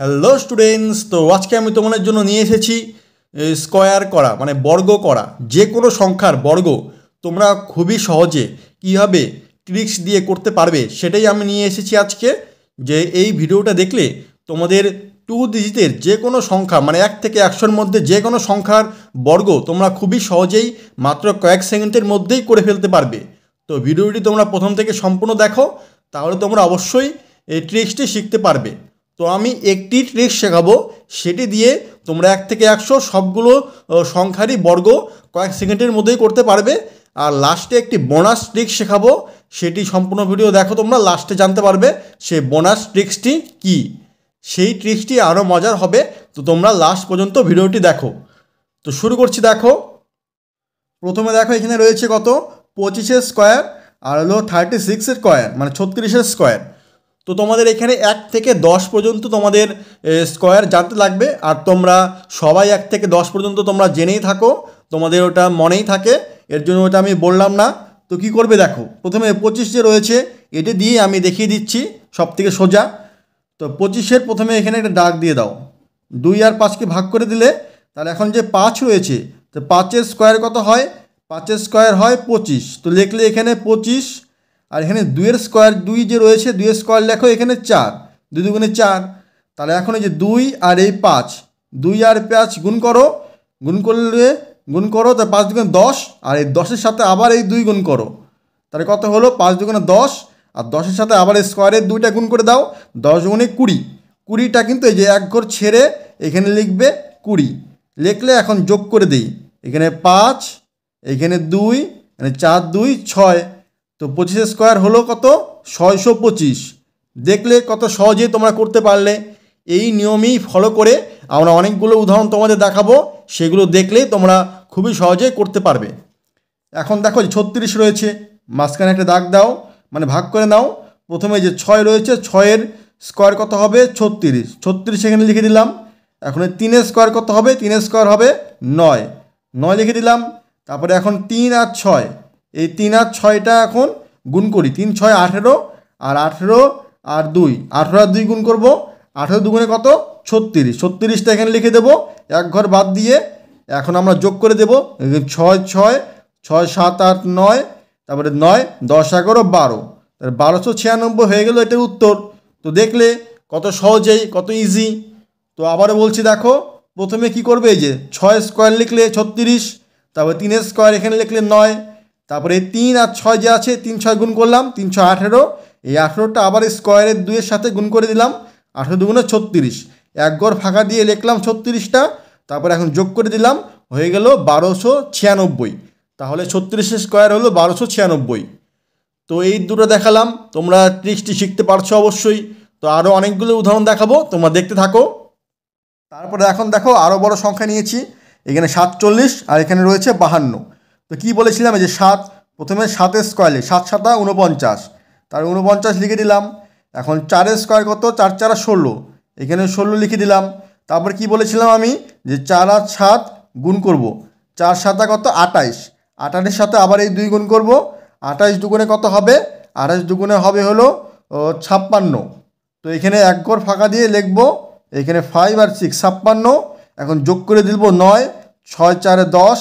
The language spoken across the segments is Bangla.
হ্যালো স্টুডেন্টস, তো আজকে আমি তোমাদের জন্য নিয়ে এসেছি স্কোয়ার করা মানে বর্গ করা যে কোনো সংখ্যার বর্গ তোমরা খুবই সহজে কীভাবে ট্রিক্স দিয়ে করতে পারবে সেটাই আমি নিয়ে এসেছি আজকে। যে এই ভিডিওটা দেখলে তোমাদের 2 ডিজিটের যে কোনো সংখ্যা মানে 1 থেকে 100-র মধ্যে যে কোনো সংখ্যার বর্গ তোমরা খুবই সহজেই মাত্র কয়েক সেকেন্ডের মধ্যেই করে ফেলতে পারবে। তো ভিডিওটি তোমরা প্রথম থেকে সম্পূর্ণ দেখো, তাহলে তোমরা অবশ্যই এই ট্রিক্সটি শিখতে পারবে। তো আমি একটি ট্রিক্স শেখাবো, সেটি দিয়ে তোমরা 1 থেকে 100 সবগুলো সংখ্যারই বর্গ কয়েক সেকেন্ডের মধ্যেই করতে পারবে। আর লাস্টে একটি বোনাস ট্রিক্স শেখাবো, সেটি সম্পূর্ণ ভিডিও দেখো, তোমরা লাস্টে জানতে পারবে সেই বোনাস ট্রিক্সটি কী। সেই ট্রিক্সটি আরও মজার হবে, তো তোমরা লাস্ট পর্যন্ত ভিডিওটি দেখো। তো শুরু করছি। দেখো প্রথমে দেখো এখানে রয়েছে কত 25-এর স্কোয়ার আর হলো 36-এর স্কোয়ার মানে 36-এর স্কোয়ার। তো তোমাদের এখানে 1 থেকে 10 পর্যন্ত তোমাদের স্কোয়ার জানতে লাগবে। আর তোমরা সবাই 1 থেকে 10 পর্যন্ত তোমরা জেনেই থাকো, তোমাদের ওটা মনেই থাকে, এর জন্য ওটা আমি বললাম না। তো কী করবে দেখো, প্রথমে 25 যে রয়েছে এটা দিয়ে আমি দেখিয়ে দিচ্ছি সব থেকে সোজা। তো 25-এর প্রথমে এখানে একটা দাগ দিয়ে দাও, 2 আর 5কে ভাগ করে দিলে তাহলে এখন যে 5 রয়েছে, তো 5-এর স্কোয়ার কত হয়, 5-এর স্কোয়ার হয় 25। তো লিখলে এখানে 25, আর এখানে 2-এর স্কোয়ার 2 যে রয়েছে 2-এর স্কোয়ার লেখো এখানে 4, 2 দুগুণে 4। তাহলে এখন এই যে 2 আর এই 5, 2 আর 5 গুণ করো, গুণ করো তা 5 দুগুণে 10, আর এই 10-এর সাথে আবার এই 2 গুণ করো, তাহলে কত হলো 5 দুগুণে 10, আর 10-এর সাথে আবার এই স্কোয়ারের 2টা গুণ করে দাও, 10 দুগুণে 20। 20টা কিন্তু এই যে এক ঘর ছেড়ে এখানে লিখবে 20, লিখলে এখন যোগ করে দিই, এখানে 5, এখানে 2, এখানে 4 2 6। তো 25-এর স্কোয়ার হলো কত 625। দেখলে কত সহজেই তোমরা করতে পারলে। এই নিয়মেই ফলো করে আমরা অনেকগুলো উদাহরণ তোমাদের দেখাবো, সেগুলো দেখলেই তোমরা খুবই সহজেই করতে পারবে। এখন দেখো 36 রয়েছে, মাঝখানে একটা দাগ দাও মানে ভাগ করে নাও। প্রথমে যে 6 রয়েছে 6-এর স্কোয়ার কত হবে 36, 36 এখানে লিখে দিলাম। এখন 3-এর স্কোয়ার কত হবে, 3-এর স্কোয়ার হবে 9, 9 লিখে দিলাম। তারপরে এখন 3 আর 6, এই 3 আর 6টা এখন গুণ করি, 3 6 18, আর 18 আর 2, 18 আর 2 গুণ করবো, 18 দুগুণে কত 36, 36টা এখানে লিখে দেবো এক ঘর বাদ দিয়ে। এখন আমরা যোগ করে দেবো 6 6 6 7 8 9, তারপরে 9 10 11 12, তাহলে 1296 হয়ে গেল এটার উত্তর। তো দেখলে কত সহজেই, কত ইজি। তো আবারও বলছি, দেখো প্রথমে কি করবে, এই যে 6 স্কোয়ার লিখলে 36, তারপরে 3-এর স্কোয়ার এখানে লিখলে 9, তারপরে 3 আর 6 যে আছে 3 6 গুণ করলাম, 3 6 18, এই 18টা আবার স্কোয়ারের 2-এর সাথে গুণ করে দিলাম, 18 দুগুণে 36, এক ঘর ফাঁকা দিয়ে লিখলাম 36টা, তারপরে এখন যোগ করে দিলাম, হয়ে গেল 1296। তাহলে 36-এর স্কোয়ার হলো 1296। তো এই দুটো দেখালাম, তোমরা ট্রিক্সটি শিখতে পারছো অবশ্যই। তো আরও অনেকগুলো উদাহরণ দেখাবো, তোমরা দেখতে থাকো। তারপরে এখন দেখো আরও বড় সংখ্যা নিয়েছি, এখানে 47 আর এখানে রয়েছে 52। তো কী বলেছিলাম, এই যে 7, প্রথমে 7-এর স্কোয়ার 7 7 49, তার 49 লিখে দিলাম। এখন 4-এর স্কোয়ার কত, 4 4 16, এখানে 16 লিখে দিলাম। তারপর কি বলেছিলাম আমি, যে 4 আর 7 গুণ করব, 4 7 কত 28, 28-এর সাথে আবার এই 2 গুণ করব, 28 দুগুণে কত হবে, 28 দুগুণে হবে হলো 56। তো এখানে এক ঘর ফাঁকা দিয়ে লিখবো, এখানে 5 আর 6 56। এখন যোগ করে দিব 9, 6 4 10,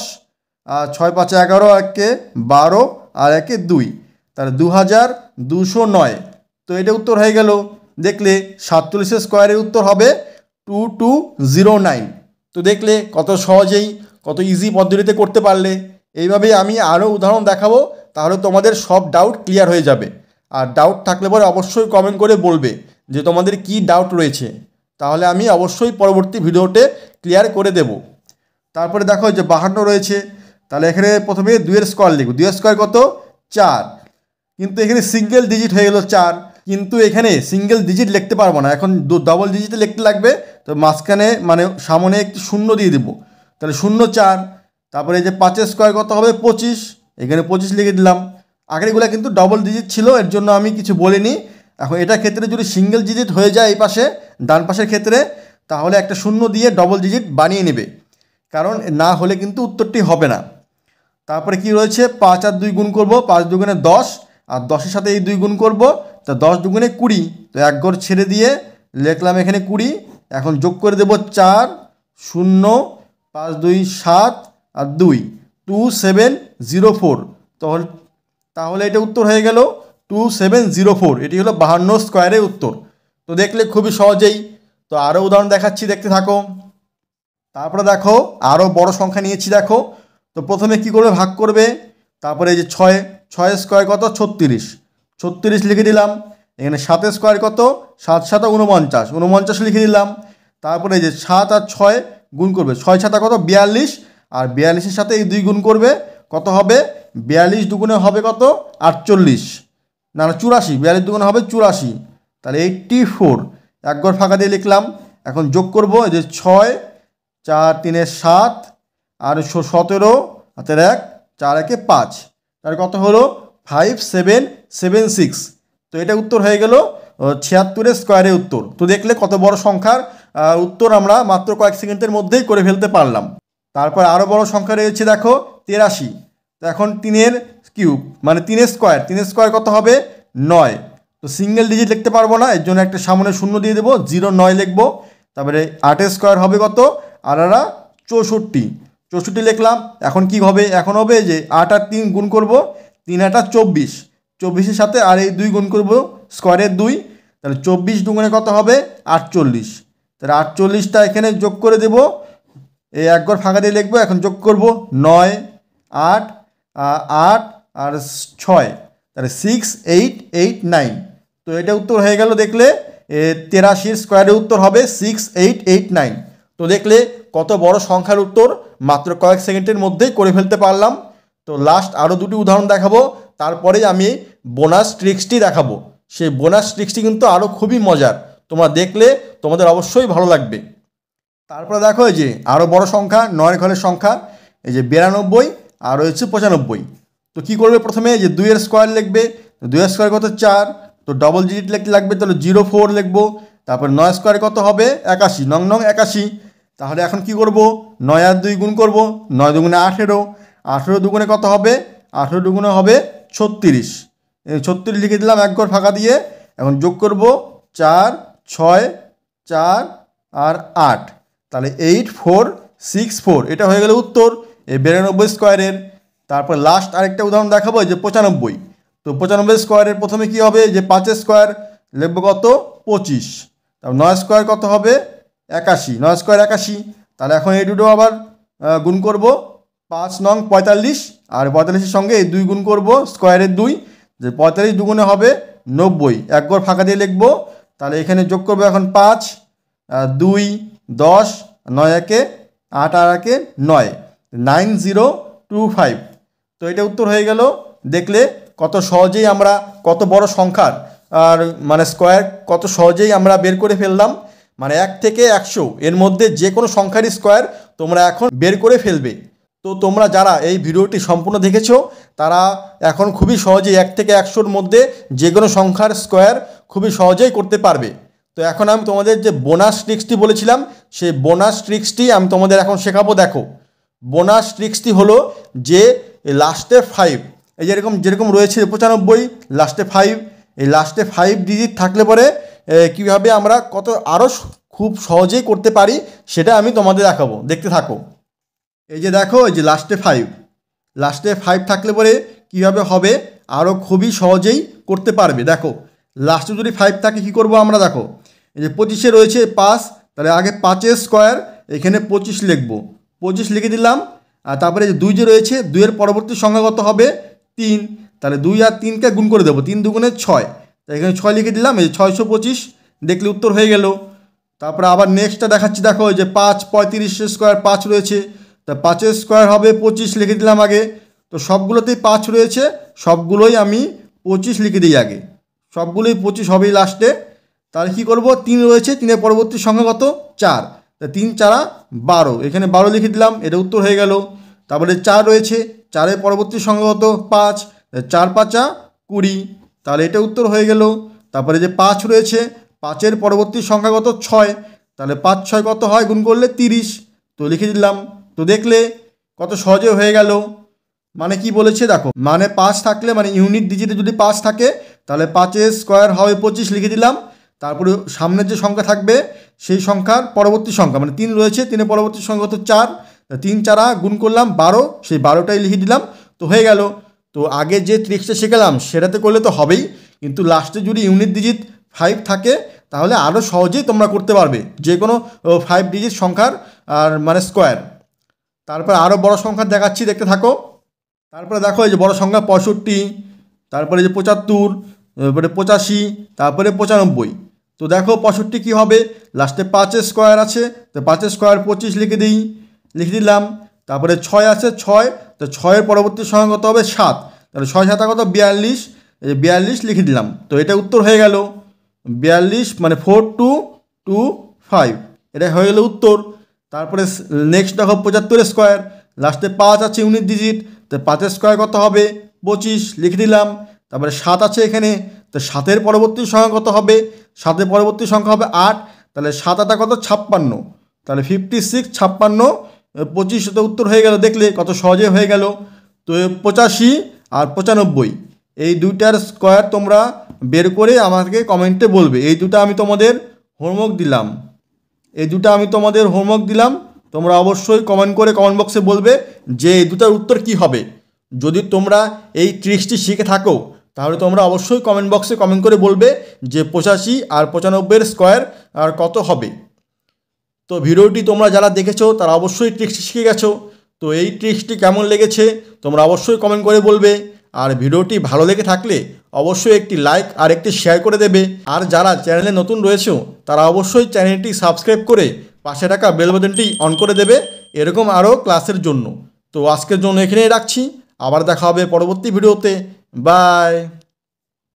আর 6 5 11, একে 12, আর একে 2, তাহলে 2209। তো এটা উত্তর হয়ে গেল। দেখলে 47-এর স্কোয়ারের উত্তর হবে 2209। তো দেখলে কত সহজেই, কত ইজি পদ্ধতিতে করতে পারলে। এইভাবেই আমি আরও উদাহরণ দেখাবো, তাহলে তোমাদের সব ডাউট ক্লিয়ার হয়ে যাবে। আর ডাউট থাকলে পরে অবশ্যই কমেন্ট করে বলবে যে তোমাদের কি ডাউট রয়েছে, তাহলে আমি অবশ্যই পরবর্তী ভিডিওতে ক্লিয়ার করে দেব। তারপরে দেখো যে 52 রয়েছে, তাহলে এখানে প্রথমে 2-এর স্কোয়ার লিখব, 2-এর স্কোয়ার কত 4, কিন্তু এখানে সিঙ্গেল ডিজিট হয়ে গেল 4, কিন্তু এখানে সিঙ্গেল ডিজিট লিখতে পারবো না, এখন ডবল ডিজিটে লিখতে লাগবে। তো মাঝখানে মানে সামনে একটি শূন্য দিয়ে দেবো, তাহলে 0 4। তারপরে এই যে 5-এর স্কোয়ার কত হবে 25, এখানে 25 লিখে দিলাম। আগেরগুলো কিন্তু ডবল ডিজিট ছিল, এর জন্য আমি কিছু বলিনি। এখন এটার ক্ষেত্রে যদি সিঙ্গেল ডিজিট হয়ে যায় এই পাশে ডান পাশের ক্ষেত্রে, তাহলে একটা শূন্য দিয়ে ডবল ডিজিট বানিয়ে নেবে, কারণ না হলে কিন্তু উত্তরটি হবে না। তারপরে কি রয়েছে, 5 আর 2 গুণ করব, 5 দুগুণে 10, আর 10-এর সাথে এই 2 গুণ করব, তা 10 দুগুণে 20। তো এক ঘর ছেড়ে দিয়ে লিখলাম এখানে 20, এখন যোগ করে দেব 4 0 5 2 7 আর 2 2704। তাহলে এটা উত্তর হয়ে গেল 2704। এটি হলো 52 স্কোয়ারের উত্তর। তো দেখলে খুবই সহজেই। তো আরও উদাহরণ দেখাচ্ছি, দেখতে থাকো। তারপরে দেখো আরও বড় সংখ্যা নিয়েছি দেখো। তো প্রথমে কি করবে, ভাগ করবে। তারপরে এই যে 6 স্কোয়ার কত, 36 লিখে দিলাম। এখানে 7 স্কোয়ার কত, 7 7 49 লিখে দিলাম। তারপরে এই যে 7 আর 6 গুণ করবে, 6 7 কত 42, আর 42-এর সাথে এই 2 গুণ করবে, কত হবে 42 দুগুণে হবে কত 48, না 84, 42 দুগুণে হবে 84, তাহলে 84। এক ঘর ফাঁকা দিয়ে লিখলাম। এখন যোগ করব, এই যে 6 4 3 7 আর 17 হাতের 1 4 1 5, তার কত হলো 5776। তো এটা উত্তর হয়ে গেল 76 স্কোয়ারের উত্তর। তো দেখলে কত বড় সংখ্যার উত্তর আমরা মাত্র কয়েক সেকেন্ডের মধ্যেই করে ফেলতে পারলাম। তারপর আরও বড় সংখ্যা রয়েছে দেখো 83। তো এখন 3-এর কিউব মানে 3 স্কোয়ার কত হবে 9। তো সিঙ্গেল ডিজিট লিখতে পারবো না, এর জন্য একটা সামনে শূন্য দিয়ে দেবো, 09 লিখবো। তারপরে 8 স্কোয়ার হবে কত, আর 64 লিখলাম। এখন কি হবে, এখন হবে যে 8 আর 3 গুণ করবো, 3 8 24, 24-এর সাথে আর এই 2 গুণ করবো, স্কোয়ারের 2, তাহলে 24 দুগুণে কত হবে 48। তাহলে 48টা এখানে যোগ করে দেবো, এই এক ঘর ফাঁকা দিয়ে লিখবো। এখন যোগ করব 9 8 8 আর 6, তাহলে 6889। তো এটা উত্তর হয়ে গেল দেখলে 83 স্কোয়ারের উত্তর হবে 6889। তো দেখলে কত বড় সংখ্যার উত্তর মাত্র কয়েক সেকেন্ডের মধ্যেই করে ফেলতে পারলাম। তো লাস্ট আরও দুটি উদাহরণ দেখাবো, তারপরেই আমি বোনাস ট্রিক্সটি দেখাবো। সেই বোনাস ট্রিক্সটি কিন্তু আরও খুবই মজার, তোমরা দেখলে তোমাদের অবশ্যই ভালো লাগবে। তারপরে দেখো এই যে আরও বড় সংখ্যা 9 ঘরের সংখ্যা, এই যে 92 আর রয়েছে 95। তো কী করবে, প্রথমে যে 2-এর স্কোয়ার লিখবে, 2-এর স্কোয়ার কত 4, তো ডবল ডিজিট লিখতে লাগবে, তাহলে 04 লিখবো। তারপর 9 স্কোয়ার কত হবে 81, 9 81। তাহলে এখন কি করব, 9 আর 2 গুণ করব, 9 দুগুণে 18, 18 দুগুণে কত হবে 18 দুগুণে হবে 36, 36 লিখে দিলাম এক ঘর ফাঁকা দিয়ে। এখন যোগ করব 4 6 4 আর 8, তাহলে 8464। এটা হয়ে গেল উত্তর এই 92 স্কোয়ারের। তারপর লাস্ট আরেকটা উদাহরণ দেখাবো, যে 95। তো 95 স্কোয়ারের প্রথমে কি হবে, যে 5 স্কোয়ার লিখবো কত 25, তারপর 9 স্কোয়ার কত হবে 81, 9 স্কোয়ার 81। তাহলে এখন এই দুটো আবার গুণ করব, 5 9 45, আর 45-এর সঙ্গে এই 2 গুণ করব, স্কোয়ারের 2, যে 45 দুগুণে হবে 90, এক ঘর ফাঁকা দিয়ে লিখবো। তাহলে এখানে যোগ করবো এখন 5 2 10, 9 1 8 আর 1 9, 9025। তো এটা উত্তর হয়ে গেল। দেখলে কত সহজেই আমরা কত বড় সংখ্যার আর মানে স্কোয়ার কত সহজেই আমরা বের করে ফেললাম। মানে 1 থেকে 100 এর মধ্যে যে কোনো সংখ্যারই স্কোয়ার তোমরা এখন বের করে ফেলবে। তো তোমরা যারা এই ভিডিওটি সম্পূর্ণ দেখেছো তারা এখন খুবই সহজেই 1 থেকে 100-র মধ্যে যে কোনো সংখ্যার স্কোয়ার খুবই সহজেই করতে পারবে। তো এখন আমি তোমাদের যে বোনাস ট্রিক্সটি বলেছিলাম সেই বোনাস ট্রিক্সটি আমি তোমাদের এখন শেখাবো। দেখো বোনাস ট্রিক্সটি হলো যে লাস্টে 5, এই যেরকম রয়েছে 95 লাস্টে 5, এই লাস্টে 5 ডিজিট থাকলে পরে কীভাবে আমরা কত আরও খুব সহজেই করতে পারি সেটা আমি তোমাদের দেখাবো, দেখতে থাকো। এই যে দেখো এই যে লাস্টে 5 থাকলে পরে কীভাবে হবে আরও খুবই সহজেই করতে পারবে। দেখো লাস্টে যদি 5 থাকে কী করবো আমরা, দেখো এই যে 25-এ রয়েছে 5, তাহলে আগে 5-এর স্কোয়ার এখানে 25 লিখবো, 25 লিখে দিলাম। আর তারপরে যে 2 যে রয়েছে 2-এর পরবর্তী সংখ্যা কত হবে 3, তাহলে 2 আর 3কে গুণ করে দেবো, 3 দুগুণে 6, তাই এখানে 6 লিখে দিলাম, এই 625। দেখলে উত্তর হয়ে গেল। তারপরে আবার নেক্সটটা দেখাচ্ছি, দেখো এই যে 5 35-এর স্কোয়ার 5 রয়েছে, তা 5-এর স্কোয়ার হবে 25 লিখে দিলাম আগে। তো সবগুলোতেই 5 রয়েছে, সবগুলোই আমি 25 লিখে দিই আগে, সবগুলোই 25 হবেই লাস্টে। তাহলে কী করবো, 3 রয়েছে, 3-এর পরবর্তী সংখ্যা কত 4, তা 3 4 12, এখানে 12 লিখে দিলাম, এটা উত্তর হয়ে গেল। তারপরে 4 রয়েছে, 4-এর পরবর্তী সংখ্যা কত 5, 4 5 20, তাহলে এটা উত্তর হয়ে গেল। তারপরে যে 5 রয়েছে, 5-এর পরবর্তী সংখ্যা কত 6, তাহলে 5 6 কত হয় গুণ করলে 30, তো লিখে দিলাম। তো দেখলে কত সহজে হয়ে গেল। মানে কি বলেছে দেখো, মানে 5 থাকলে মানে ইউনিট ডিজিটে যদি 5 থাকে তাহলে 5-এর স্কোয়ার হবে 25 লিখে দিলাম, তারপরে সামনের যে সংখ্যা থাকবে সেই সংখ্যার পরবর্তী সংখ্যা, মানে 3 রয়েছে, 3-এর পরবর্তী সংখ্যা তো 4, 3 4 গুণ করলাম 12, সেই 12টাই লিখে দিলাম, তো হয়ে গেল। তো আগে যে ট্রিক্সটা শেখালাম সেটাতে করলে তো হবেই, কিন্তু লাস্টে যদি ইউনিট ডিজিট 5 থাকে তাহলে আরও সহজেই তোমরা করতে পারবে যে কোনো 5 ডিজিট সংখ্যার আর মানে স্কোয়ার। তারপরে আরও বড় সংখ্যা দেখাচ্ছি, দেখতে থাকো। তারপরে দেখো এই যে বড় সংখ্যা 65, তারপরে যে 75, তারপরে 85, তারপরে 95। তো দেখো 65 কী হবে, লাস্টে 5-এর স্কোয়ার আছে, তো 5-এর স্কোয়ার 25 লিখে দিলাম। তারপরে 6 আছে, 6, তো 6-এর পরবর্তী সংখ্যা কত হবে 7, তাহলে 6 7 কত 42, এই যে 42 লিখে দিলাম, তো এটা উত্তর হয়ে গেল 42, মানে 4225, এটা হয়ে গেল উত্তর। তারপরে নেক্সট দেখো 75-এর স্কোয়ার, লাস্টে 5 আছে ইউনিট ডিজিট, তো 5-এর স্কোয়ার কত হবে 25, লিখে দিলাম। তারপরে 7 আছে এখানে, তো 7-এর পরবর্তী সংখ্যা কত হবে, 7-এর পরবর্তী সংখ্যা হবে 8, তাহলে 7 8 কত 56, তাহলে 56 56 25, তো উত্তর হয়ে গেল। দেখলে কত সহজে হয়ে গেল। তো 85 আর 95 এই দুইটার স্কোয়ার তোমরা বের করে আমাকে কমেন্টে বলবে। এই দুটো আমি তোমাদের হোমওয়ার্ক দিলাম, তোমরা অবশ্যই কমেন্ট করে কমেন্ট বক্সে বলবে যে এই দুটার উত্তর কী হবে। যদি তোমরা এই ট্রিক্সটি শিখে থাকো তাহলে তোমরা অবশ্যই কমেন্ট বক্সে কমেন্ট করে বলবে যে 85 আর 95-এর স্কোয়ার আর কত হবে। তো ভিডিওটি তোমরা যারা দেখেছো তারা অবশ্যই ট্রিক্সটি শিখে গেছো। তো এই ট্রিক্সটি কেমন লেগেছে তোমরা অবশ্যই কমেন্ট করে বলবে। আর ভিডিওটি ভালো লেগে থাকলে অবশ্যই একটি লাইক আর একটি শেয়ার করে দেবে। আর যারা চ্যানেলে নতুন রয়েছে তারা অবশ্যই চ্যানেলটি সাবস্ক্রাইব করে পাশে থাকা বেল বাটনটি অন করে দেবে এরকম আরও ক্লাসের জন্য। তো আজকের জন্য এখানেই রাখছি, আবার দেখা হবে পরবর্তী ভিডিওতে। বাই।